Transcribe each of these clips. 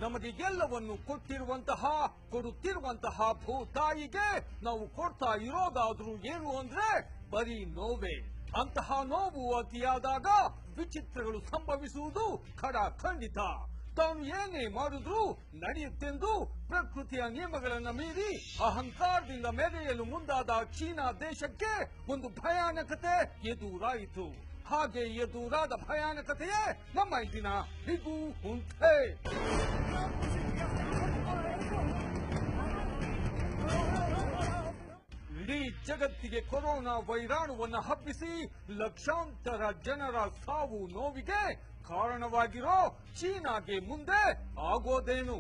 ನಮಗೆ ಎಲ್ಲವನ್ನು ಕೊಡುತ್ತಿರುವಂತಹ ಭೂತಾಯಿಗೆ ನಾವು ಕೊಡ್ತಾ ಇರೋದಾದ್ರೂ ಏನು ಅಂದ್ರೆ ಬರೀ ನೋವೇ. ಅಂತಹ ನೋವು ಅತಿಯಾದಾಗ ವಿಚಿತ್ರಗಳು ಸಂಭವಿಸುವುದು ಖಂಡಿತ. ತಾನು ಏನೇ ಮಾಡಿದ್ರೂ ನಡೆಯುತ್ತೆಂದು ಪ್ರಕೃತಿಯ ನಿಯಮಗಳನ್ನು ಮೀರಿ ಅಹಂಕಾರದಿಂದ ಮೆರೆಯಲು ಮುಂದಾದ ಚೀನಾ ದೇಶಕ್ಕೆ ಒಂದು ಭಯಾನಕತೆ ಎದುರಾಯಿತು. ಹಾಗೆ ಎದುರಾದ ಭಯಾನಕತೆಯೇ ನಮ್ಮ ಇಂದಿನ ಬಿಗು ಹುಂಟೆ. ಇಡೀ ಜಗತ್ತಿಗೆ ಕೊರೋನಾ ವೈರಾಣುವನ್ನು ಹಬ್ಬಿಸಿ ಲಕ್ಷಾಂತರ ಜನರ ಸಾವು ನೋವಿಗೆ ಕಾರಣವಾಗಿರೋ ಚೀನಾಗೆ ಮುಂದೆ ಆಗೋದೇನು?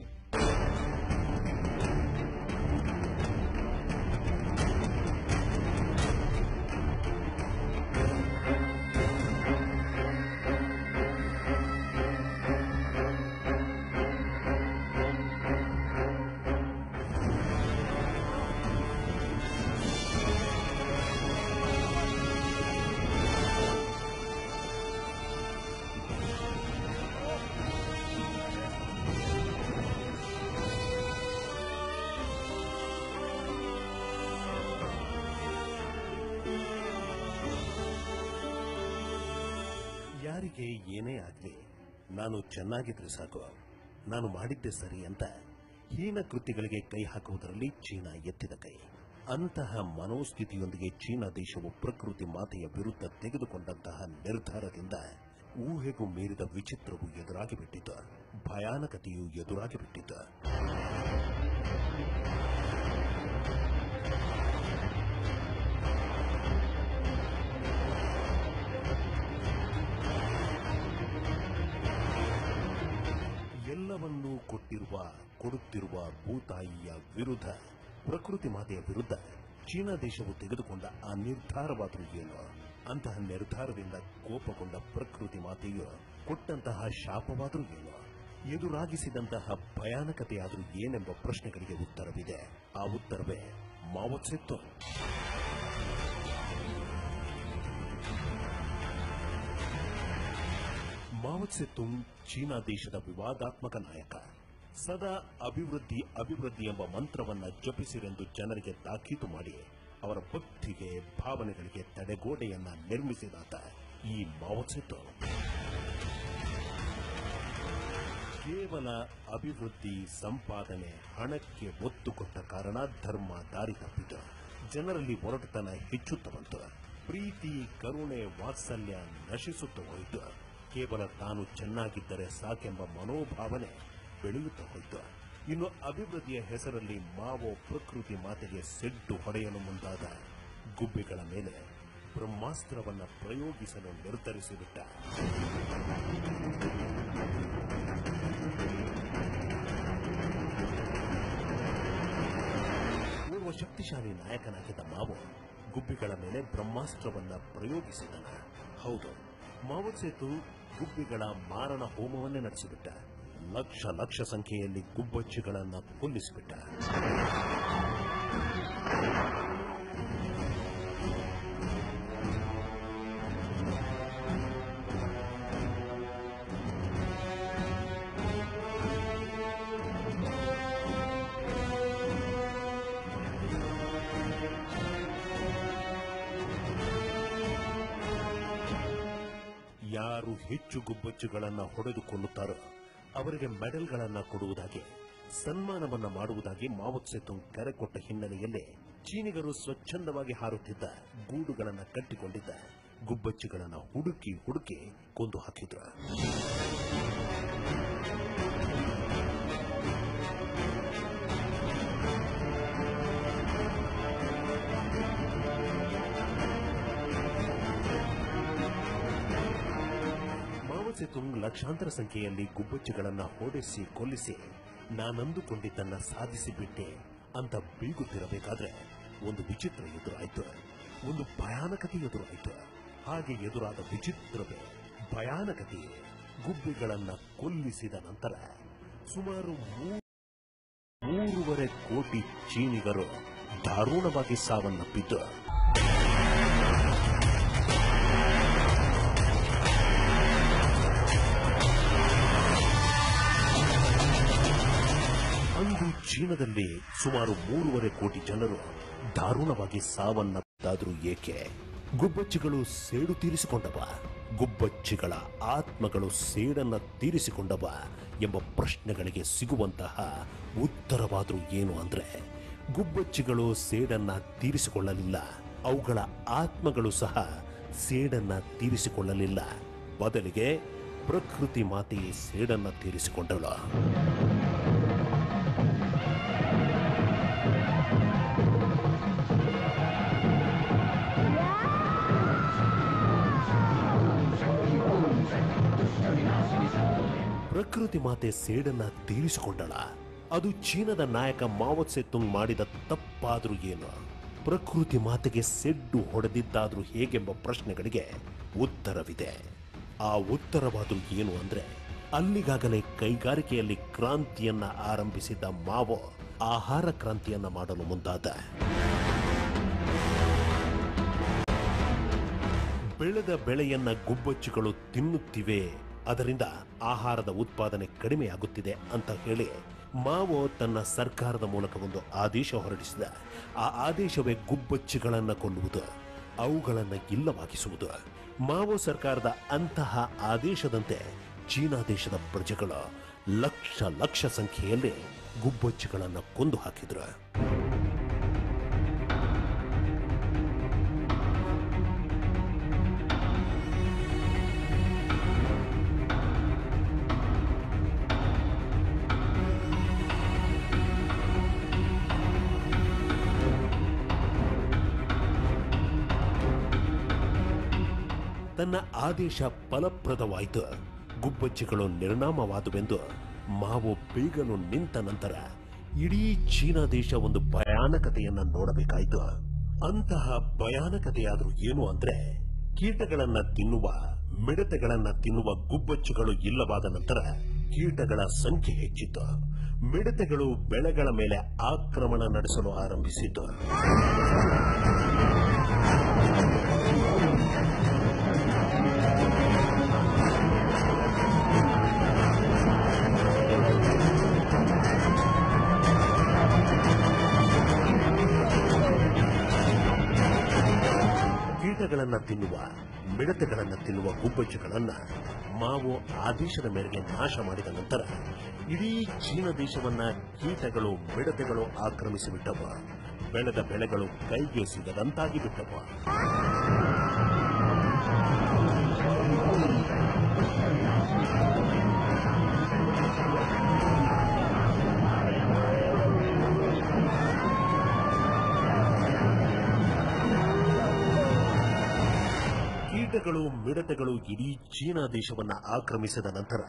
ಯಾರಿಗೆ ಏನೇ ಆಗಲಿ ನಾನು ಚೆನ್ನಾಗಿದ್ರೆ ಸಾಕು, ನಾನು ಮಾಡಿದ್ದೆ ಸರಿ ಅಂತ ಹೀನ ಕೃತ್ಯಗಳಿಗೆ ಕೈ ಹಾಕುವುದರಲ್ಲಿ ಚೀನಾ ಎತ್ತಿದ ಕೈ. ಅಂತಹ ಮನೋಸ್ಥಿತಿಯೊಂದಿಗೆ ಚೀನಾ ದೇಶವು ಪ್ರಕೃತಿ ಮಾತೆಯ ವಿರುದ್ಧ ತೆಗೆದುಕೊಂಡಂತಹ ನಿರ್ಧಾರದಿಂದ ಊಹೆಗೂ ಮೀರಿದ ವಿಚಿತ್ರವು ಎದುರಾಗಿಬಿಟ್ಟಿತು, ಭಯಾನಕತೆಯು ಎದುರಾಗಿಬಿಟ್ಟಿತು. ಎಲ್ಲವನ್ನೂ ಕೊಡುತ್ತಿರುವ ಭೂತಾಯಿಯ ವಿರುದ್ಧ, ಪ್ರಕೃತಿ ಮಾತೆಯ ವಿರುದ್ಧ ಚೀನಾ ದೇಶವು ತೆಗೆದುಕೊಂಡ ಆ ನಿರ್ಧಾರವಾದರೂ ಏನು? ಅಂತಹ ನಿರ್ಧಾರದಿಂದ ಕೋಪಗೊಂಡ ಪ್ರಕೃತಿ ಮಾತೆಯು ಕೊಟ್ಟಂತಹ ಶಾಪವಾದರೂ ಏನು? ಎದುರಾಗಿಸಿದಂತಹ ಭಯಾನಕತೆಯಾದರೂ ಏನೆಂಬ ಪ್ರಶ್ನೆಗಳಿಗೆ ಉತ್ತರವಿದೆ. ಆ ಉತ್ತರವೇ ಮಾವೋ ತ್ಸೆತುಂಗ್. ಮಾವೋ ತ್ಸೆತುಂಗ್ ಚೀನಾ ದೇಶದ ವಿವಾದಾತ್ಮಕ ನಾಯಕ. ಸದಾ ಅಭಿವೃದ್ಧಿ ಎಂಬ ಮಂತ್ರವನ್ನ ಜಪಿಸಿರೆಂದು ಜನರಿಗೆ ತಾಕೀತು ಮಾಡಿ ಅವರ ಭಕ್ತಿಗೆ, ಭಾವನೆಗಳಿಗೆ ತಡೆಗೋಡೆಯನ್ನ ನಿರ್ಮಿಸಿದಾತ ಈ ಮಾವೋ ತ್ಸೆತುಂಗ್. ಕೇವಲ ಅಭಿವೃದ್ಧಿ, ಸಂಪಾದನೆ, ಹಣಕ್ಕೆ ಒತ್ತು ಕೊಟ್ಟ ಕಾರಣ ಧರ್ಮ ದಾರಿ ತಪ್ಪಿತು. ಜನರಲ್ಲಿ ಒರಟುತನ ಹೆಚ್ಚುತ್ತ ಬಂತು. ಪ್ರೀತಿ, ಕರುಣೆ, ವಾತ್ಸಲ್ಯ ನಶಿಸುತ್ತ ಹೋಯಿತು. ಕೇವಲ ತಾನು ಚೆನ್ನಾಗಿದ್ದರೆ ಸಾಕೆಂಬ ಮನೋಭಾವನೆ ಬೆಳೆಯುತ್ತಾ ಹೋಯಿತು. ಇನ್ನು ಅಭಿವೃದ್ಧಿಯ ಹೆಸರಲ್ಲಿ ಮಾವೋ ಪ್ರಕೃತಿ ಮಾತೆಗೆ ಸೆಡ್ಡು ಹೊಡೆಯಲು ಮುಂದಾದ ಗುಬ್ಬಿಗಳ ಮೇಲೆ ಬ್ರಹ್ಮಾಸ್ತ್ರವನ್ನ ಪ್ರಯೋಗಿಸಲು ನಿರ್ಧರಿಸಿಬಿಟ್ಟ. ಓರ್ವ ಶಕ್ತಿಶಾಲಿ ನಾಯಕನಾಗಿದ್ದ ಮಾವೋ ಗುಬ್ಬಿಗಳ ಮೇಲೆ ಬ್ರಹ್ಮಾಸ್ತ್ರವನ್ನ ಪ್ರಯೋಗಿಸಿದನ. ಹೌದು, ಮಾವೋ ತ್ಸೆತುಂಗ್ ಗುಬ್ಬಿಗಳ ಮಾರಣ ಹೋಮವನ್ನೇ ನಡೆಸಿಬಿಟ್ಟ. ಲಕ್ಷ ಸಂಖ್ಯೆಯಲ್ಲಿ ಗುಬ್ಬಚ್ಚಿಗಳನ್ನು ಕೊಲ್ಲಿಸಿಬಿಟ್ಟ. ಯಾರು ಹೆಚ್ಚು ಗುಬ್ಬಚ್ಚಿಗಳನ್ನು ಹೊಡೆದುಕೊಳ್ಳುತ್ತಾರೋ ಅವರಿಗೆ ಮೆಡಲ್ಗಳನ್ನು ಕೊಡುವುದಾಗಿ, ಸನ್ಮಾನವನ್ನ ಮಾಡುವುದಾಗಿ ಮಾವೋ ತ್ಸೆತುಂಗ್ ಕರೆ ಕೊಟ್ಟ ಹಿನ್ನೆಲೆಯಲ್ಲೇ ಚೀನಿಗರು ಸ್ವಚ್ಛಂದವಾಗಿ ಹಾರುತ್ತಿದ್ದ ಗೂಡುಗಳನ್ನು ಕಟ್ಟಿಕೊಂಡಿದ್ದ ಗುಬ್ಬಚ್ಚಿಗಳನ್ನು ಹುಡುಕಿ ಕೊಂದು ಹಾಕಿದ್ರು. ಮಾವೋ ತ್ಸೆತುಂಗ್ ಲಕ್ಷಾಂತರ ಸಂಖ್ಯೆಯಲ್ಲಿ ಗುಬ್ಬಚ್ಚಿಗಳನ್ನು ಹೊಡೆಸಿ ಕೊಲ್ಲಿಸಿ ನಾನಂದುಕೊಂಡಿದ್ದನ್ನ ಸಾಧಿಸಿಬಿಟ್ಟೆ ಅಂತ ಬೀಗುತ್ತಿರಬೇಕಾದ್ರೆ ಒಂದು ವಿಚಿತ್ರ ಎದುರಾಯಿತು, ಒಂದು ಭಯಾನಕತೆ ಎದುರಾಯಿತು. ಹಾಗೆ ಎದುರಾದ ವಿಚಿತ್ರವೇ ಭಯಾನಕತೆಯೇ ಗುಬ್ಬಿಗಳನ್ನ ಕೊಲ್ಲಿಸಿದ ನಂತರ ಸುಮಾರು 3.5 ಕೋಟಿ ಚೀನಿಗರು ದಾರುಣವಾಗಿ ಸಾವನ್ನಪ್ಪಿದ್ದು. ಚೀನಾದಲ್ಲಿ ಸುಮಾರು 3.5 ಕೋಟಿ ಜನರು ದಾರುಣವಾಗಿ ಸಾವನ್ನಪ್ಪಾದರೂ ಏಕೆ? ಗುಬ್ಬಚ್ಚಿಗಳು ಸೇಡು ತೀರಿಸಿಕೊಂಡವ? ಗುಬ್ಬಚ್ಚಿಗಳ ಆತ್ಮಗಳು ಸೇಡನ್ನ ತೀರಿಸಿಕೊಂಡವ ಎಂಬ ಪ್ರಶ್ನೆಗಳಿಗೆ ಸಿಗುವಂತಹ ಉತ್ತರವಾದರೂ ಏನು ಅಂದ್ರೆ, ಗುಬ್ಬಚ್ಚಿಗಳು ಸೇಡನ್ನ ತೀರಿಸಿಕೊಳ್ಳಲಿಲ್ಲ, ಅವುಗಳ ಆತ್ಮಗಳು ಸಹ ಸೇಡನ್ನ ತೀರಿಸಿಕೊಳ್ಳಲಿಲ್ಲ. ಬದಲಿಗೆ ಪ್ರಕೃತಿ ಮಾತೆಯೇ ಸೇಡನ್ನ ತೀರಿಸಿಕೊಂಡಳು. ಪ್ರಕೃತಿ ಮಾತೆ ಸೇಡನ್ನ ತೀರಿಸಿಕೊಂಡಳ. ಅದು ಚೀನಾದ ನಾಯಕ ಮಾವೋ ಸೆತುಂಗ್ ಮಾಡಿದ ತಪ್ಪಾದ್ರೂ ಏನು? ಪ್ರಕೃತಿ ಮಾತೆಗೆ ಸೆಡ್ಡು ಹೊಡೆದಿದ್ದಾದ್ರೂ ಹೇಗೆಂಬ ಪ್ರಶ್ನೆಗಳಿಗೆ ಉತ್ತರವಿದೆ. ಆ ಉತ್ತರವಾದ್ರೂ ಏನು ಅಂದ್ರೆ, ಅಲ್ಲಿಗಾಗಲೇ ಕೈಗಾರಿಕೆಯಲ್ಲಿ ಕ್ರಾಂತಿಯನ್ನ ಆರಂಭಿಸಿದ್ದ ಮಾವೋ ಆಹಾರ ಕ್ರಾಂತಿಯನ್ನ ಮಾಡಲು ಮುಂದಾದ. ಬೆಳೆದ ಬೆಳೆಯನ್ನ ಗುಬ್ಬಚ್ಚಿಗಳು ತಿನ್ನುತ್ತಿವೆ, ಅದರಿಂದ ಆಹಾರದ ಉತ್ಪಾದನೆ ಕಡಿಮೆಯಾಗುತ್ತಿದೆ ಅಂತ ಹೇಳಿ ಮಾವೋ ತನ್ನ ಸರ್ಕಾರದ ಮೂಲಕ ಒಂದು ಆದೇಶ ಹೊರಡಿಸಿದ. ಆ ಆದೇಶವೇ ಗುಬ್ಬಚ್ಚಿಗಳನ್ನ ಕೊಲ್ಲುವುದು, ಅವುಗಳನ್ನ ಇಲ್ಲವಾಗಿಸುವುದು. ಮಾವೋ ಸರ್ಕಾರದ ಅಂತಹ ಆದೇಶದಂತೆ ಚೀನಾ ದೇಶದ ಪ್ರಜೆಗಳು ಲಕ್ಷ ಸಂಖ್ಯೆಯಲ್ಲಿ ಗುಬ್ಬಚ್ಚಿಗಳನ್ನ ಕೊಂದು ಹಾಕಿದ್ರು. ತನ್ನ ಆದೇಶ ಫಲಪ್ರದವಾಯಿತು. ಗುಬ್ಬಚ್ಚಿಗಳು ನಿರ್ನಾಮವಾದುವೆಂದು ಮಾವೋ ಬೇಗಲು ನಿಂತ ನಂತರ ಇಡೀ ಚೀನಾ ದೇಶ ಒಂದು ಭಯಾನಕತೆಯನ್ನ ನೋಡಬೇಕಾಯಿತು. ಅಂತಹ ಭಯಾನಕತೆಯಾದ್ರೂ ಏನು ಅಂದ್ರೆ, ಕೀಟಗಳನ್ನ ತಿನ್ನುವ, ಮಿಡತೆಗಳನ್ನ ತಿನ್ನುವ ಗುಬ್ಬಚ್ಚಿಗಳು ಇಲ್ಲವಾದ ನಂತರ ಕೀಟಗಳ ಸಂಖ್ಯೆ ಹೆಚ್ಚಿತು. ಮಿಡತೆಗಳು ಬೆಳೆಗಳ ಮೇಲೆ ಆಕ್ರಮಣ ನಡೆಸಲು ಆರಂಭಿಸಿತು. ಕೀಟಗಳನ್ನ ತಿನ್ನುವ, ಮಿಡತೆಗಳನ್ನ ತಿನ್ನುವ ಗುಬ್ಬಚ್ಚಿಗಳನ್ನ ಮಾವೋ ಆದೇಶದ ಮೇರೆಗೆ ನಾಶ ಮಾಡಿದ ನಂತರ ಇಡೀ ಚೀನಾ ದೇಶವನ್ನ ಕೀಟಗಳು, ಮಿಡತೆಗಳು ಆಕ್ರಮಿಸಿ ಬಿಟ್ಟವ. ಬೆಳೆದ ಬೆಳೆಗಳು ಕೈಗೆ ಸಿಗದಂತಾಗಿ ಬಿಟ್ಟವ. ಕೀಟಗಳು, ಮಿಡತೆಗಳು ಇಡೀ ಚೀನಾ ದೇಶವನ್ನ ಆಕ್ರಮಿಸಿದ ನಂತರ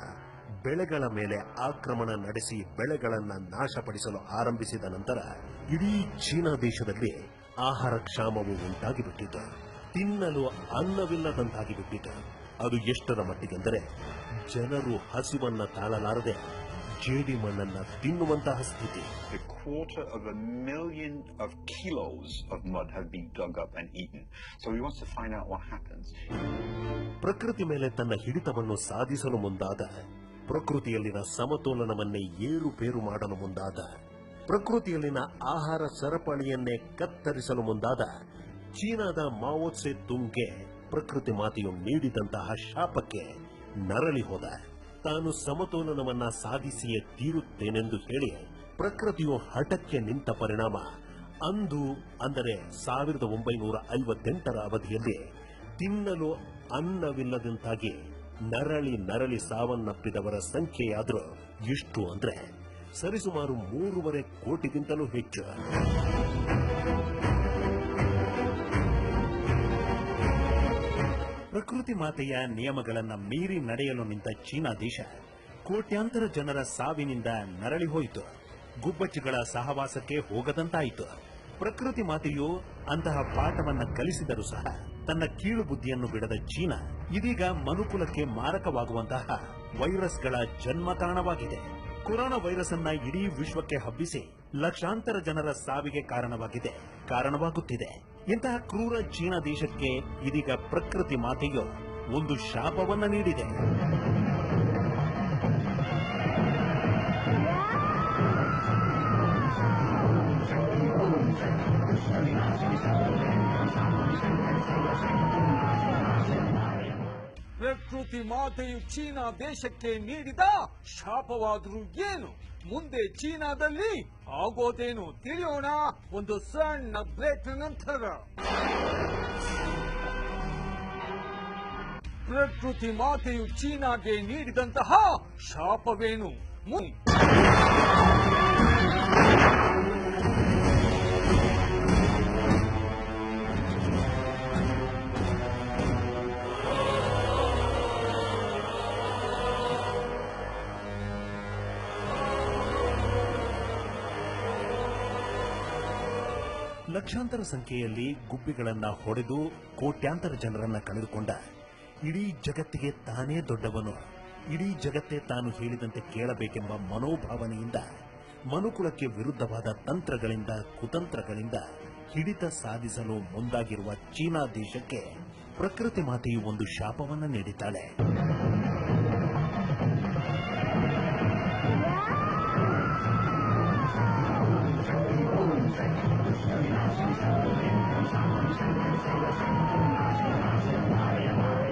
ಬೆಳೆಗಳ ಮೇಲೆ ಆಕ್ರಮಣ ನಡೆಸಿ ಬೆಳೆಗಳನ್ನ ನಾಶಪಡಿಸಲು ಆರಂಭಿಸಿದ ನಂತರ ಇಡೀ ಚೀನಾ ದೇಶದಲ್ಲಿ ಆಹಾರ ಕ್ಷಾಮವು ಉಂಟಾಗಿಬಿಟ್ಟಿತು. ತಿನ್ನಲು ಅನ್ನವಿಲ್ಲದಂತಾಗಿಬಿಟ್ಟಿತು. ಅದು ಎಷ್ಟರ ಮಟ್ಟಿಗೆಂದರೆ, ಜನರು ಹಸಿವನ್ನ ತಾಳಲಾರದೆ ಜೇಡಿ ಮಣ್ಣನ್ನ ತಿನ್ನುವಂತಹ ಸ್ಥಿತಿ. A 250,000 kilos of mud have been dug up and eaten. So he wants to find out what happens. ಪ್ರಕೃತಿ ಮೇಲೆ ತನ್ನ ಹಿಡಿತವನ್ನು ಸಾಧಿಸಲು ಮುಂದಾದ, ಪ್ರಕೃತಿಯಲ್ಲಿನ ಸಮತೋಲನವನ್ನೇ ಏರುಪೇರು ಮಾಡಲು ಮುಂದಾದ, ಪ್ರಕೃತಿಯಲ್ಲಿನ ಆಹಾರ ಸರಪಳಿಯನ್ನೇ ಕತ್ತರಿಸಲು ಮುಂದಾದ ಚೀನಾದ ಮಾವೋ ಸೆತುಂಗ್ಗೆ ಪ್ರಕೃತಿ ಮಾತೆಯು ನೀಡಿದಂತಹ ಶಾಪಕ್ಕೆ ನರಳಿ ಹೋದ. ತಾನು ಸಮತೋಲನವನ್ನ ಸಾಧಿಸಿಯೇ ತೀರುತ್ತೇನೆಂದು ಹೇಳಿ ಪ್ರಕೃತಿಯು ಹಠಕ್ಕೆ ನಿಂತ ಪರಿಣಾಮ ಅಂದು, ಅಂದರೆ 1958ರ ಅವಧಿಯಲ್ಲಿ ತಿನ್ನಲು ಅನ್ನವಿಲ್ಲದಂತಾಗಿ ನರಳಿ ಸಾವನ್ನಪ್ಪಿದವರ ಸಂಖ್ಯೆಯಾದರೂ ಎಷ್ಟು ಅಂದ್ರೆ ಸರಿಸುಮಾರು 3.5 ಕೋಟಿಗಿಂತಲೂ ಹೆಚ್ಚು. ಪ್ರಕೃತಿ ಮಾತೆಯ ನಿಯಮಗಳನ್ನ ಮೀರಿ ನಡೆಯಲು ನಿಂತ ಚೀನಾ ದೇಶ ಕೋಟ್ಯಾಂತರ ಜನರ ಸಾವಿನಿಂದ ನರಳಿ ಹೋಯಿತು. ಗುಬ್ಬಚ್ಚಿಗಳ ಸಹವಾಸಕ್ಕೆ ಹೋಗದಂತಾಯಿತು. ಪ್ರಕೃತಿ ಮಾತೆಯು ಅಂತಹ ಪಾಠವನ್ನ ಕಲಿಸಿದರೂ ಸಹ ತನ್ನ ಕೀಳು ಬುದ್ಧಿಯನ್ನು ಬಿಡದ ಚೀನಾ ಇದೀಗ ಮನುಕುಲಕ್ಕೆ ಮಾರಕವಾಗುವಂತಹ ವೈರಸ್ಗಳ ಜನ್ಮ ತಾಣವಾಗಿದೆ. ಕೊರೋನಾ ವೈರಸ್ ಅನ್ನ ಇಡೀ ವಿಶ್ವಕ್ಕೆ ಹಬ್ಬಿಸಿ ಲಕ್ಷಾಂತರ ಜನರ ಸಾವಿಗೆ ಕಾರಣವಾಗುತ್ತಿದೆ. ಇಂತಹ ಕ್ರೂರ ಚೀನಾ ದೇಶಕ್ಕೆ ಇದೀಗ ಪ್ರಕೃತಿ ಮಾತೆಯು ಒಂದು ಶಾಪವನ್ನ ನೀಡಿದೆ. ಪ್ರಕೃತಿ ಮಾತೆಯು ಚೀನಾ ದೇಶಕ್ಕೆ ನೀಡಿದ ಶಾಪವಾದರೂ ಏನು? ಮುಂದೆ ಚೀನಾದಲ್ಲಿ ಆಗೋದೇನು ತಿಳಿಯೋಣ ಒಂದು ಸಣ್ಣ ಬ್ರೇಕ್ ನಂತರ. ಪ್ರಕೃತಿ ಮಾತೆಯು ಚೀನಾಗೆ ನೀಡಿದಂತಹ ಶಾಪವೇನು? ಲಕ್ಷಾಂತರ ಸಂಖ್ಯೆಯಲ್ಲಿ ಗುಬ್ಬಿಗಳನ್ನ ಹೊಡೆದು ಕೋಟ್ಯಾಂತರ ಜನರನ್ನ ಕಳೆದುಕೊಂಡ ಇಡೀ ಜಗತ್ತಿಗೆ ತಾನೇ ದೊಡ್ಡವನು, ಇಡೀ ಜಗತ್ತೇ ತಾನು ಹೇಳಿದಂತೆ ಕೇಳಬೇಕೆಂಬ ಮನೋಭಾವನೆಯಿಂದ ಮನುಕುಲಕ್ಕೆ ವಿರುದ್ಧವಾದ ತಂತ್ರಗಳಿಂದ ಕುತಂತ್ರಗಳಿಂದ ಹಿಡಿತ ಸಾಧಿಸಲು ಮುಂದಾಗಿರುವ ಚೀನಾ ದೇಶಕ್ಕೆ ಪ್ರಕೃತಿ ಮಾತೆಯು ಒಂದು ಶಾಪವನ್ನ ನೀಡಿದ್ದಾಳೆ.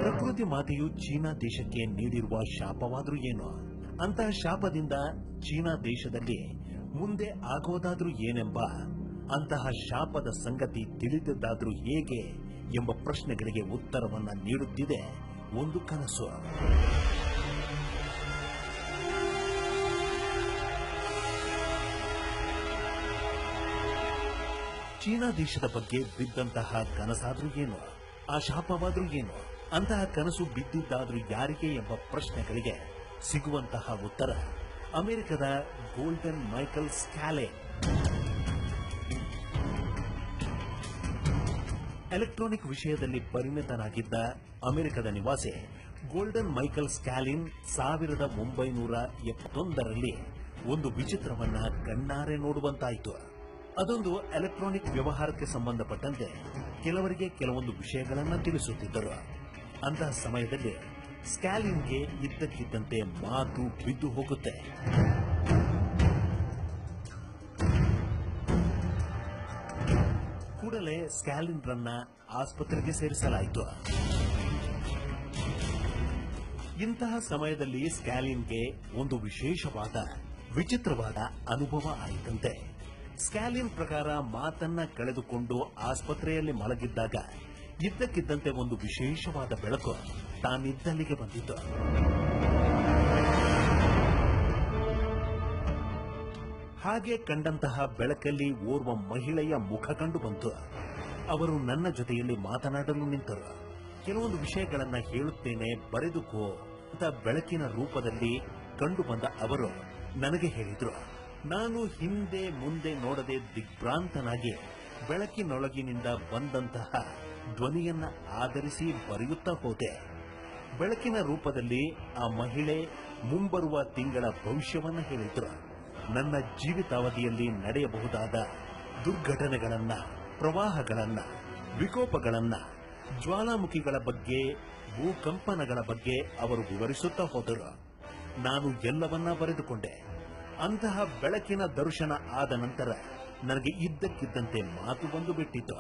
ಪ್ರಕೃತಿ ಮಾತೆಯು ಚೀನಾ ದೇಶಕ್ಕೆ ನೀಡಿರುವ ಶಾಪವಾದ್ರೂ ಏನು? ಅಂತಹ ಶಾಪದಿಂದ ಚೀನಾ ದೇಶದಲ್ಲಿ ಮುಂದೆ ಆಗೋದಾದ್ರೂ ಏನೆಂಬ, ಅಂತಹ ಶಾಪದ ಸಂಗತಿ ತಿಳಿದದ್ದಾದ್ರೂ ಹೇಗೆ ಎಂಬ ಪ್ರಶ್ನೆಗಳಿಗೆ ಉತ್ತರವನ್ನ ನೀಡುತ್ತಿದೆ ಒಂದು ಕನಸು. ಚೀನಾ ದೇಶದ ಬಗ್ಗೆ ಬಿದ್ದಂತಹ ಕನಸಾದ್ರೂ ಏನು? ಆ ಶಾಪವಾದ್ರೂ ಏನು? ಅಂತಹ ಕನಸು ಬಿದ್ದಿದ್ದಾದ್ರೂ ಯಾರಿಗೆ ಎಂಬ ಪ್ರಶ್ನೆಗಳಿಗೆ ಸಿಗುವಂತಹ ಉತ್ತರ ಅಮೆರಿಕದ ಗೋಲ್ಡನ್ ಮೈಕಲ್ ಸ್ಕ್ಯಾಲಿನ್. ಎಲೆಕ್ಟ್ರಾನಿಕ್ ವಿಷಯದಲ್ಲಿ ಪರಿಣಿತನಾಗಿದ್ದ ಅಮೆರಿಕದ ನಿವಾಸಿ ಗೋಲ್ಡನ್ ಮೈಕಲ್ ಸ್ಕ್ಯಾಲಿನ್ 1971ರಲ್ಲಿ ಒಂದು ವಿಚಿತ್ರವನ್ನ ಕಣ್ಣಾರೆ ನೋಡುವಂತಾಯಿತು. ಅದೊಂದು ಎಲೆಕ್ಟ್ರಾನಿಕ್ ವ್ಯವಹಾರಕ್ಕೆ ಸಂಬಂಧಪಟ್ಟಂತೆ ಕೆಲವರಿಗೆ ಕೆಲವೊಂದು ವಿಷಯಗಳನ್ನು ತಿಳಿಸುತ್ತಿದ್ದರು. ಅಂತಹ ಸಮಯದಲ್ಲಿ ಸ್ಕ್ಯಾಲಿನ್ಗೆ ಇದ್ದಕ್ಕಿದ್ದಂತೆ ಮಾತು ಬಿದ್ದು ಹೋಗುತ್ತೆ. ಕೂಡಲೇ ಸ್ಕ್ಯಾಲಿನ್ರನ್ನ ಆಸ್ಪತ್ರೆಗೆ ಸೇರಿಸಲಾಯಿತು. ಇಂತಹ ಸಮಯದಲ್ಲಿ ಸ್ಕ್ಯಾಲಿನ್ಗೆ ಒಂದು ವಿಶೇಷವಾದ ವಿಚಿತ್ರವಾದ ಅನುಭವ ಆಯಿತಂತೆ. ಸ್ಕ್ಯಾಲಿನ್ ಪ್ರಕಾರ ಮಾತನ್ನ ಕಳೆದುಕೊಂಡು ಆಸ್ಪತ್ರೆಯಲ್ಲಿ ಮಲಗಿದ್ದಾಗ ಇದ್ದಕ್ಕಿದ್ದಂತೆ ಒಂದು ವಿಶೇಷವಾದ ಬೆಳಕು ತಾನಿದ್ದಲ್ಲಿಗೆ ಬಂದಿತು. ಹಾಗೆ ಕಂಡಂತಹ ಬೆಳಕಲ್ಲಿ ಓರ್ವ ಮಹಿಳೆಯ ಮುಖ ಕಂಡು ಬಂತು. ಅವರು ನನ್ನ ಜೊತೆಯಲ್ಲಿ ಮಾತನಾಡಲು ನಿಂತರು. ಕೆಲವೊಂದು ವಿಷಯಗಳನ್ನ ಹೇಳುತ್ತೇನೆ, ಬರೆದುಕೋ ಅಂತ ಬೆಳಕಿನ ರೂಪದಲ್ಲಿ ಕಂಡು ಬಂದ ಅವರು ನನಗೆ ಹೇಳಿದ್ರು. ನಾನು ಹಿಂದೆ ಮುಂದೆ ನೋಡದೆ ದಿಗ್ಭ್ರಾಂತನಾಗಿ ಬೆಳಕಿನೊಳಗಿನಿಂದ ಬಂದಂತಹ ಧ್ವನಿಯನ್ನ ಆಧರಿಸಿ ಬರೆಯುತ್ತಾ ಹೋದೆ. ಬೆಳಕಿನ ರೂಪದಲ್ಲಿ ಆ ಮಹಿಳೆ ಮುಂಬರುವ ತಿಂಗಳ ಭವಿಷ್ಯವನ್ನ ಹೇಳಿದ್ರು. ನನ್ನ ಜೀವಿತಾವಧಿಯಲ್ಲಿ ನಡೆಯಬಹುದಾದ ದುರ್ಘಟನೆಗಳನ್ನ, ಪ್ರವಾಹಗಳನ್ನ, ವಿಕೋಪಗಳನ್ನ, ಜ್ವಾಲಾಮುಖಿಗಳ ಬಗ್ಗೆ, ಭೂಕಂಪನಗಳ ಬಗ್ಗೆ ಅವರು ವಿವರಿಸುತ್ತಾ ಹೋದರು. ನಾನು ಎಲ್ಲವನ್ನ ಬರೆದುಕೊಂಡೆ. ಅಂತಹ ಬೆಳಕಿನ ದರ್ಶನ ಆದ ನಂತರ ನನಗೆ ಇದ್ದಕ್ಕಿದ್ದಂತೆ ಮಾತು ಬಂದು ಬಿಟ್ಟಿತು.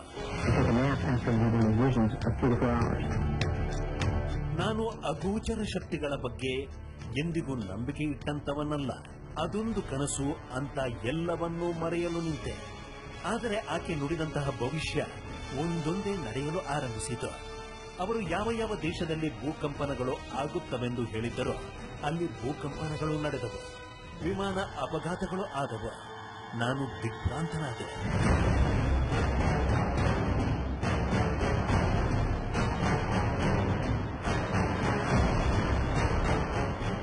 ನಾನು ಅಗೋಚರ ಶಕ್ತಿಗಳ ಬಗ್ಗೆ ಎಂದಿಗೂ ನಂಬಿಕೆ ಇಟ್ಟಂತವನ್ನಲ್ಲ. ಅದೊಂದು ಕನಸು ಅಂತ ಎಲ್ಲವನ್ನೂ ಮರೆಯಲು ನಿಂತೆ. ಆದರೆ ಆಕೆ ನುಡಿದಂತಹ ಭವಿಷ್ಯ ಒಂದೊಂದೇ ನಡೆಯಲು ಆರಂಭಿಸಿತು. ಅವರು ಯಾವ ಯಾವ ದೇಶದಲ್ಲಿ ಭೂಕಂಪನಗಳು ಆಗುತ್ತವೆಂದು ಹೇಳಿದ್ದರೋ ಅಲ್ಲಿ ಭೂಕಂಪನಗಳು ನಡೆದವು, ವಿಮಾನ ಅಪಘಾತಗಳು ಆದವು. ನಾನು ದಿಗ್ಭ್ರಾಂತನಾದೆ.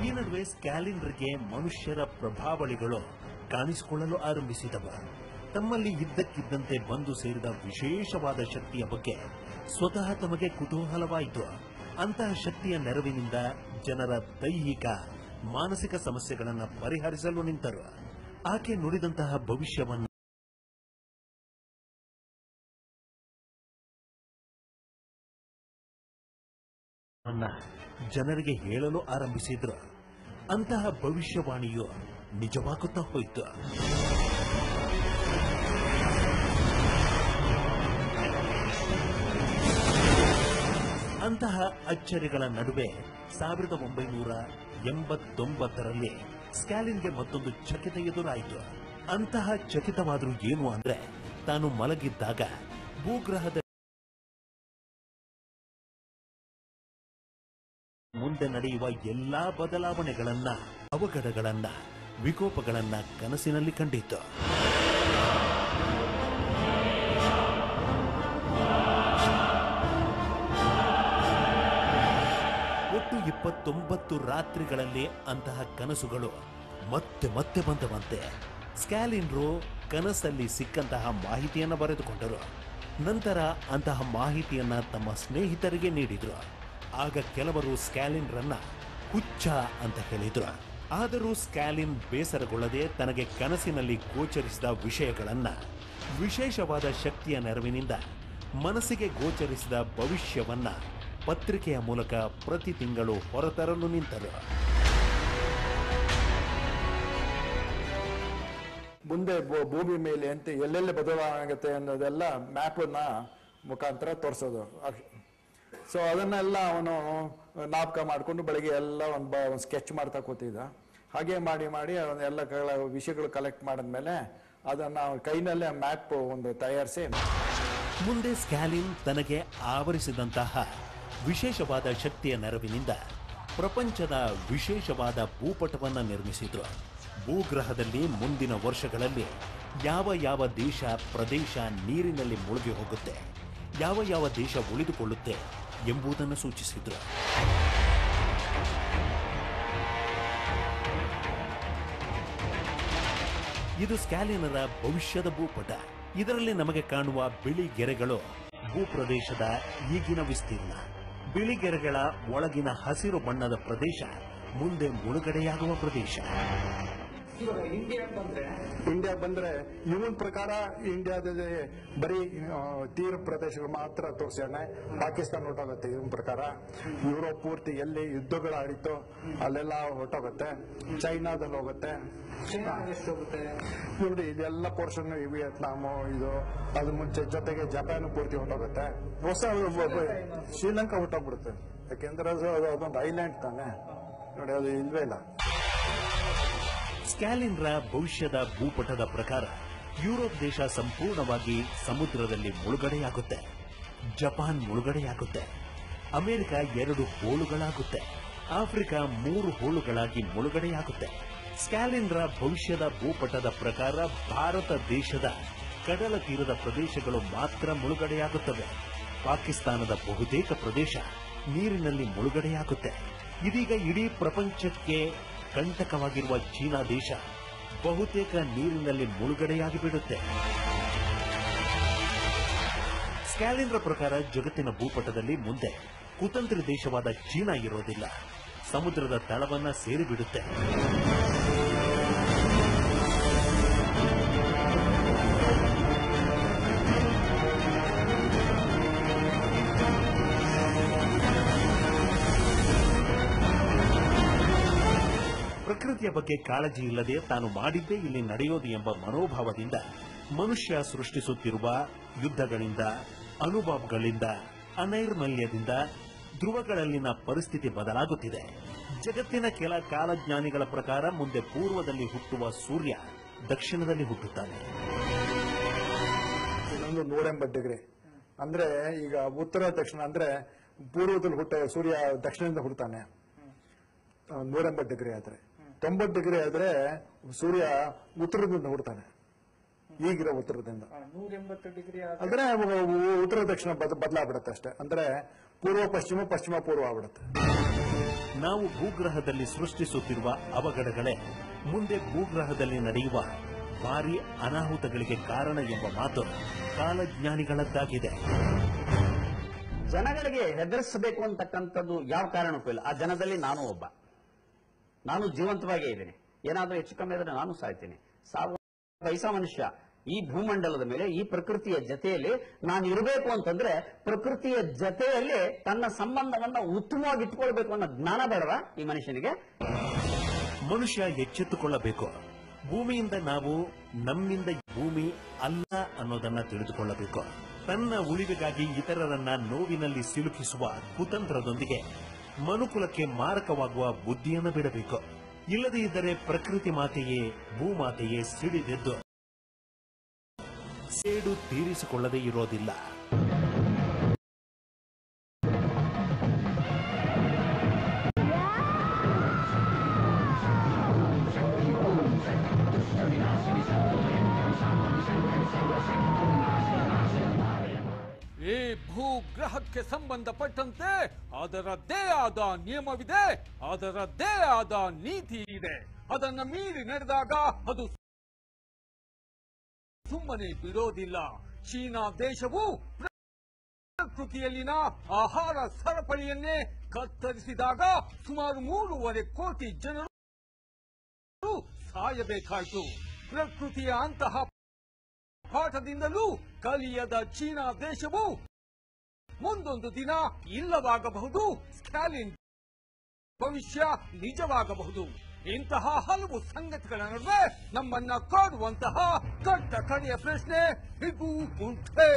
ಈ ನಡುವೆ ಸ್ಕ್ಯಾಲಿನ್ರಿಗೆ ಮನುಷ್ಯರ ಪ್ರಭಾವಳಿಗಳು ಕಾಣಿಸಿಕೊಳ್ಳಲು ಆರಂಭಿಸಿದವು. ತಮ್ಮಲ್ಲಿ ಇದ್ದಕ್ಕಿದ್ದಂತೆ ಬಂದು ಸೇರಿದ ವಿಶೇಷವಾದ ಶಕ್ತಿಯ ಬಗ್ಗೆ ಸ್ವತಃ ತಮಗೆ ಕುತೂಹಲವಾಯಿತು. ಅಂತಹ ಶಕ್ತಿಯ ನೆರವಿನಿಂದ ಜನರ ದೈಹಿಕ, ಮಾನಸಿಕ ಸಮಸ್ಯೆಗಳನ್ನು ಪರಿಹರಿಸಲು ನಿಂತರು. ಆಕೆ ನುಡಿದಂತಹ ಭವಿಷ್ಯವನ್ನು ಜನರಿಗೆ ಹೇಳಲು ಆರಂಭಿಸಿದ್ರು. ಅಂತಹ ಭವಿಷ್ಯವಾಣಿಯು ನಿಜವಾಗುತ್ತಾ ಹೋಯಿತು. ಇಂತಹ ಅಚ್ಚರಿಗಳ ನಡುವೆ 1989ರಲ್ಲಿ ಸ್ಕ್ಯಾಲಿನ್ಗೆ ಮತ್ತೊಂದು ಚಕಿತ ಎದುರಾಯಿತು. ಅಂತಹ ಚಕಿತವಾದ್ರೂ ಏನು ಅಂದ್ರೆ, ತಾನು ಮಲಗಿದ್ದಾಗ ಭೂಗ್ರಹದ ಮುಂದೆ ನಡೆಯುವ ಎಲ್ಲಾ ಬದಲಾವಣೆಗಳನ್ನ, ಅವಘಡಗಳನ್ನ, ವಿಕೋಪಗಳನ್ನ ಕನಸಿನಲ್ಲಿ ಕಂಡಿತ್ತು. ಒಟ್ಟು 29 ರಾತ್ರಿಗಳಲ್ಲಿ ಅಂತಹ ಕನಸುಗಳು ಮತ್ತೆ ಮತ್ತೆ ಬಂದವಂತೆ. ಸ್ಕ್ಯಾಲಿನ್ರು ಕನಸಲ್ಲಿ ಸಿಕ್ಕಂತಹ ಮಾಹಿತಿಯನ್ನು ಬರೆದುಕೊಂಡರು. ನಂತರ ಅಂತಹ ಮಾಹಿತಿಯನ್ನ ತಮ್ಮ ಸ್ನೇಹಿತರಿಗೆ ನೀಡಿದ್ರು. ಆಗ ಕೆಲವರು ಸ್ಕ್ಯಾಲಿನ್ರನ್ನ ಹುಚ್ಚ ಅಂತ ಹೇಳಿದ್ರು. ಆದರೂ ಸ್ಕ್ಯಾಲಿನ್ ಬೇಸರಗೊಳ್ಳದೆ ತನಗೆ ಕನಸಿನಲ್ಲಿ ಗೋಚರಿಸಿದ ವಿಷಯಗಳನ್ನ, ವಿಶೇಷವಾದ ಶಕ್ತಿಯ ನೆರವಿನಿಂದ ಮನಸ್ಸಿಗೆ ಗೋಚರಿಸಿದ ಭವಿಷ್ಯವನ್ನ ಪತ್ರಿಕೆಯ ಮೂಲಕ ಪ್ರತಿ ತಿಂಗಳು ಹೊರತರಲು ನಿಂತರು. ಮುಂದೆ ಭೂಮಿ ಮೇಲೆ ಅಂತ ಎಲ್ಲೆಲ್ಲಿ ಬದಲಾವಣೆ ಆಗುತ್ತೆ ಅನ್ನೋದೆಲ್ಲ ಮ್ಯಾಪನ್ನ ಮುಖಾಂತರ ತೋರಿಸೋದು. ಸೊ ಅದನ್ನೆಲ್ಲ ಅವನು ಜ್ಞಾಪಕ ಮಾಡಿಕೊಂಡು ಬೆಳಗ್ಗೆ ಎಲ್ಲ ಒಂದು ಸ್ಕೆಚ್ ಮಾಡ್ತಾ ಕೂತಿದ್ದ. ಹಾಗೆ ಮಾಡಿ ಮಾಡಿ ಅವನ್ನೆಲ್ಲ ವಿಷಯಗಳು ಕಲೆಕ್ಟ್ ಮಾಡಿದ್ಮೇಲೆ ಅದನ್ನ ಕೈನಲ್ಲೇ ಮ್ಯಾಪ್ ಒಂದು ತಯಾರಿಸಿ, ಮುಂದೆ ಸ್ಕ್ಯಾಲಿನ್ ತನಗೆ ಆವರಿಸಿದಂತಹ ವಿಶೇಷವಾದ ಶಕ್ತಿಯ ನೆರವಿನಿಂದ ಪ್ರಪಂಚದ ವಿಶೇಷವಾದ ಭೂಪಟವನ್ನು ನಿರ್ಮಿಸಿದ್ರು. ಭೂಗ್ರಹದಲ್ಲಿ ಮುಂದಿನ ವರ್ಷಗಳಲ್ಲಿ ಯಾವ ಯಾವ ದೇಶ, ಪ್ರದೇಶ ನೀರಿನಲ್ಲಿ ಮುಳುಗಿ ಹೋಗುತ್ತೆ, ಯಾವ ಯಾವ ದೇಶ ಉಳಿದುಕೊಳ್ಳುತ್ತೆ ಎಂಬುದನ್ನು ಸೂಚಿಸಿದ್ರು. ಇದು ಸ್ಕ್ಯಾಲಿನರ ಭವಿಷ್ಯದ ಭೂಪಟ. ಇದರಲ್ಲಿ ನಮಗೆ ಕಾಣುವ ಬಿಳಿ ಗೆರೆಗಳು ಭೂಪ್ರದೇಶದ ಈಗಿನ ವಿಸ್ತೀರ್ಣ. ಬಿಳಿ ಗೆರೆಗಳ ಒಳಗಿನ ಹಸಿರು ಬಣ್ಣದ ಪ್ರದೇಶ ಮುಂದೆ ಮುಳುಗಡೆಯಾಗುವ ಪ್ರದೇಶ. ಇಂಡಿಯಾ ಬಂದ್ರೆ ಇವನ್ ಪ್ರಕಾರ ಇಂಡಿಯಾದಲ್ಲಿ ಬರೀ ತೀರ ಪ್ರದೇಶಗಳು ಮಾತ್ರ ತೋರಿಸ್ಯಾನೆ. ಪಾಕಿಸ್ತಾನ ಹೊರಟೋಗುತ್ತೆ ಇವನ್ ಪ್ರಕಾರ. ಯುರೋಪ್ ಪೂರ್ತಿ ಎಲ್ಲಿ ಯುದ್ಧಗಳು ಆಡಿತೋ ಅಲ್ಲೆಲ್ಲ ಹೊರಟೋಗುತ್ತೆ. ಚೈನಾದಲ್ಲಿ ಹೋಗುತ್ತೆ ನೋಡಿ. ಇದೆಲ್ಲ ಪೋರ್ಷನ್ ವಿಯೆಟ್ನಾಮು ಇದು, ಅದ್ರ ಮುಂಚೆ ಜೊತೆಗೆ ಜಪಾನ್ ಪೂರ್ತಿ ಹೊರಟೋಗುತ್ತೆ. ಹೊಸ ಶ್ರೀಲಂಕಾ ಹೊರಟೋಗ್ಬಿಡುತ್ತೆ. ಯಾಕೆಂದ್ರೆ ಅದೊಂದು ಐಲ್ಯಾಂಡ್ ತಾನೆ ನೋಡಿ, ಅದು ಇಲ್ವೇ ಇಲ್ಲ. ಸ್ಕ್ಯಾಲಿನ್ರ ಭವಿಷ್ಯದ ಭೂಪಟದ ಪ್ರಕಾರ ಯುರೋಪ್ ದೇಶ ಸಂಪೂರ್ಣವಾಗಿ ಸಮುದ್ರದಲ್ಲಿ ಮುಳುಗಡೆಯಾಗುತ್ತೆ. ಜಪಾನ್ ಮುಳುಗಡೆಯಾಗುತ್ತೆ. ಅಮೆರಿಕ 2 ಹೋಳುಗಳಾಗುತ್ತೆ. ಆಫ್ರಿಕಾ 3 ಹೋಳುಗಳಾಗಿ ಮುಳುಗಡೆಯಾಗುತ್ತೆ. ಸ್ಕ್ಯಾಲಿನ್ರ ಭವಿಷ್ಯದ ಭೂಪಟದ ಪ್ರಕಾರ ಭಾರತ ದೇಶದ ಕಡಲ ತೀರದ ಪ್ರದೇಶಗಳು ಮಾತ್ರ ಮುಳುಗಡೆಯಾಗುತ್ತವೆ. ಪಾಕಿಸ್ತಾನದ ಬಹುತೇಕ ಪ್ರದೇಶ ನೀರಿನಲ್ಲಿ ಮುಳುಗಡೆಯಾಗುತ್ತೆ. ಇದೀಗ ಇಡೀ ಪ್ರಪಂಚಕ್ಕೆ ಕಂಟಕವಾಗಿರುವ ಚೀನಾ ದೇಶ ಬಹುತೇಕ ನೀರಿನಲ್ಲಿ ಮುಳುಗಡೆಯಾಗಿ ಬಿಡುತ್ತೆ. ಸ್ಕ್ಯಾಲಿನ್ರ ಪ್ರಕಾರ ಜಗತ್ತಿನ ಭೂಪಟದಲ್ಲಿ ಮುಂದೆ ಕುತಂತ್ರಿ ದೇಶವಾದ ಚೀನಾ ಇರೋದಿಲ್ಲ. ಸಮುದ್ರದ ತಳವನ್ನ ಸೇರಿಬಿಡುತ್ತೆ. ಪ್ರಕೃತಿಯ ಬಗ್ಗೆ ಕಾಳಜಿ ಇಲ್ಲದೆ ತಾನು ಮಾಡಿದ್ದೇ ಇಲ್ಲಿ ನಡೆಯೋದು ಎಂಬ ಮನೋಭಾವದಿಂದ ಮನುಷ್ಯ ಸೃಷ್ಟಿಸುತ್ತಿರುವ ಯುದ್ಧಗಳಿಂದ, ಅನುಭವಗಳಿಂದ, ಅನೈರ್ಮಲ್ಯದಿಂದ ಧ್ರುವಗಳಲ್ಲಿನ ಪರಿಸ್ಥಿತಿ ಬದಲಾಗುತ್ತಿದೆ. ಜಗತ್ತಿನ ಕೆಲ ಕಾಲಜ್ಞಾನಿಗಳ ಪ್ರಕಾರ ಮುಂದೆ ಪೂರ್ವದಲ್ಲಿ ಹುಟ್ಟುವ ಸೂರ್ಯ ದಕ್ಷಿಣದಲ್ಲಿ ಹುಟ್ಟುತ್ತಾನೆ. ಇನ್ನೊಂದು 180 ಡಿಗ್ರಿ ಅಂದ್ರೆ ಈಗ ಉತ್ತರ ದಕ್ಷಿಣ ಅಂದ್ರೆ ಪೂರ್ವದಲ್ಲಿ ಸೂರ್ಯ ದಕ್ಷಿಣದಿಂದ ಹುಟ್ಟುತ್ತಾನೆ 180 ಡಿಗ್ರಿ ಆದ್ರೆ. 90 ಡಿಗ್ರಿ ಆದ್ರೆ ಸೂರ್ಯ ಉತ್ತರದಿಂದ ಹುಡ್ತಾನೆ. ಈಗಿರೋ ಉತ್ತರದಿಂದ 180 ಡಿಗ್ರಿ ಅಂದ್ರೆ ಉತ್ತರ ದಕ್ಷಿಣ ಬದಲಾಗ್ಬಿಡುತ್ತೆ ಅಷ್ಟೇ. ಅಂದ್ರೆ ಪೂರ್ವ ಪಶ್ಚಿಮ, ಪಶ್ಚಿಮ ಪೂರ್ವ ಆಗ್ಬಿಡುತ್ತೆ. ನಾವು ಭೂಗ್ರಹದಲ್ಲಿ ಸೃಷ್ಟಿಸುತ್ತಿರುವ ಅವಘಡಗಳೇ ಮುಂದೆ ಭೂಗ್ರಹದಲ್ಲಿ ನಡೆಯುವ ಭಾರಿ ಅನಾಹುತಗಳಿಗೆ ಕಾರಣ ಎಂಬ ಮಾತು ಕಾಲಜ್ಞಾನಿಗಳದ್ದಾಗಿದೆ. ಜನಗಳಿಗೆ ಹೆದರಿಸಬೇಕು ಅಂತಕ್ಕಂಥದ್ದು ಯಾವ ಕಾರಣಕ್ಕೂ ಇಲ್ಲ. ಆ ಜನದಲ್ಲಿ ನಾನು ಒಬ್ಬ. ನಾನು ಜೀವಂತವಾಗೇ ಇದ್ದೇನೆ. ಏನಾದರೂ ಹೆಚ್ಚು ಕಮ್ಮಿ ಆದ್ರೆ ನಾನು ಸಾಯ್ತೀನಿ. ಸಾವು ವಯಸ್ಸ ಮನುಷ್ಯ ಈ ಭೂಮಂಡಲದ ಮೇಲೆ, ಈ ಪ್ರಕೃತಿಯ ಜೊತೆಯಲ್ಲಿ ನಾನು ಇರಬೇಕು ಅಂತಂದ್ರೆ ಪ್ರಕೃತಿಯ ಜೊತೆಯಲ್ಲಿ ತನ್ನ ಸಂಬಂಧವನ್ನ ಉತ್ತಮವಾಗಿ ಇಟ್ಕೊಳ್ಬೇಕು ಅನ್ನೋ ಜ್ಞಾನ ಬೇಡವಾ ಈ ಮನುಷ್ಯನಿಗೆ? ಮನುಷ್ಯ ಎಚ್ಚೆತ್ತುಕೊಳ್ಳಬೇಕು. ಭೂಮಿಯಿಂದ ನಾವು ನಮ್ಮಿಂದ ಭೂಮಿ ಅಲ್ಲ ಅನ್ನೋದನ್ನ ತಿಳಿದುಕೊಳ್ಳಬೇಕು. ತನ್ನ ಉಳಿವಿಗಾಗಿ ಇತರರನ್ನ ನೋವಿನಲ್ಲಿ ಸಿಲುಕಿಸುವ ಕುತಂತ್ರದೊಂದಿಗೆ ಮನುಕುಲಕ್ಕೆ ಮಾರಕವಾಗುವ ಬುದ್ಧಿಯನ್ನು ಬಿಡಬೇಕು. ಇಲ್ಲದೇ ಇದ್ದರೆ ಪ್ರಕೃತಿ ಮಾತೆಯೇ ಭೂಮಾತೆಯೇ ಸಿಡಿದೆದ್ದು ಸೇಡು ತೀರಿಸಿಕೊಳ್ಳದೇ ಇರೋದಿಲ್ಲ. ಈ ಭೂಗ್ರಹಕ್ಕೆ ಸಂಬಂಧಪಟ್ಟಂತೆ ಅದರದ್ದೇ ಆದ ನಿಯಮವಿದೆ, ಅದರದ್ದೇ ಆದ ನೀತಿ ಇದೆ. ಅದನ್ನ ಮೀರಿ ನಡೆದಾಗ ಅದು ಸುಮ್ಮನೆ ಬಿಡೋದಿಲ್ಲ. ಚೀನಾ ದೇಶವು ಪ್ರಕೃತಿಯಲ್ಲಿನ ಆಹಾರ ಸರಪಳಿಯನ್ನೇ ಕತ್ತರಿಸಿದಾಗ ಸುಮಾರು 3.5 ಕೋಟಿ ಜನರು ಸಾಯಬೇಕಾಯಿತು. ಪ್ರಕೃತಿಯ ಅಂತಹ ಪಾಠದಿಂದಲೂ ಕಲಿಯದ ಚೀನಾ ದೇಶವು ಮುಂದೊಂದು ದಿನ ಇಲ್ಲವಾಗಬಹುದು. ಸ್ಟಾಲಿನ್ ಭವಿಷ್ಯ ನಿಜವಾಗಬಹುದು. ಇಂತಹ ಹಲವು ಸಂಗತಿಗಳ ನಡುವೆ ನಮ್ಮನ್ನ ಕಾಡುವಂತಹ ಕಟ್ಟ ಕಡೆಯ ಪ್ರಶ್ನೆ ಇದು ಉಂಟೆ.